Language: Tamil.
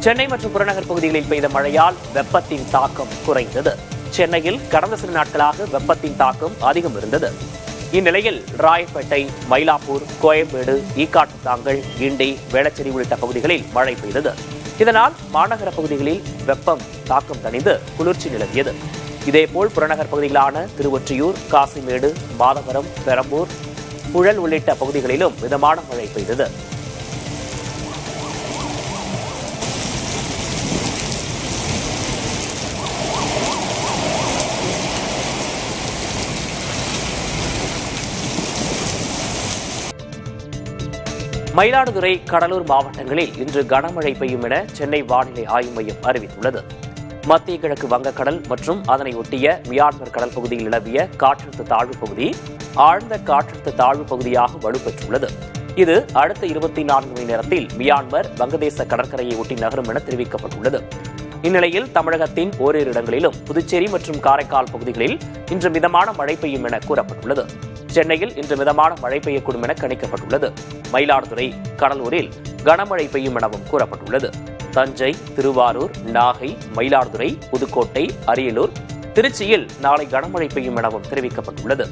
சென்னை மற்றும் புறநகர் பகுதிகளில் பெய்த மழையால் வெப்பத்தின் தாக்கம் குறைந்தது. சென்னையில் கடந்த சில நாட்களாக வெப்பத்தின் தாக்கம் அதிகம் இருந்தது. இந்நிலையில் ராயப்பேட்டை, மயிலாப்பூர், கோயம்பேடு, ஈக்காட்டுத்தாங்கல், கிண்டி, வேளச்சேரி உள்ளிட்ட பகுதிகளில் மழை பெய்தது. இதனால் மாநகர பகுதிகளில் வெப்பம் தாக்கம் தணிந்து குளிர்ச்சி நிலவியது. இதேபோல் புறநகர் பகுதிகளான திருவொற்றியூர், காசிமேடு, மாதவரம், பெரம்பூர், புழல் உள்ளிட்ட பகுதிகளிலும் மிதமான மழை பெய்தது. மயிலாடுதுறை, கடலூர் மாவட்டங்களில் இன்று கனமழை பெய்யும் என சென்னை வானிலை ஆய்வு மையம் அறிவித்துள்ளது. மத்திய கிழக்கு வங்கக்கடல் மற்றும் அதனை ஒட்டிய மியான்மர் கடல் பகுதியில் நிலவிய காற்றழுத்த தாழ்வு பகுதி ஆழ்ந்த காற்றழுத்த தாழ்வு பகுதியாக வலுப்பெற்றுள்ளது. இது அடுத்த 24 மணி நேரத்தில் மியான்மர், வங்கதேச கடற்கரையை ஒட்டி நகரும் என தெரிவிக்கப்பட்டுள்ளது. இந்நிலையில் தமிழகத்தின் ஓரிரு இடங்களிலும் புதுச்சேரி மற்றும் காரைக்கால் பகுதிகளில் இன்று மிதமான மழை பெய்யும் என கூறப்பட்டுள்ளது. சென்னையில் இன்று மிதமான மழை பெய்யக்கூடும் என கணிக்கப்பட்டுள்ளது. மயிலாடுதுறை, கடலூரில் கனமழை பெய்யும் எனவும் கூறப்பட்டுள்ளது. தஞ்சை, திருவாரூர், நாகை, மயிலாடுதுறை, புதுக்கோட்டை, அரியலூர், திருச்சியில் நாளை கனமழை பெய்யும் எனவும் தெரிவிக்கப்பட்டுள்ளது.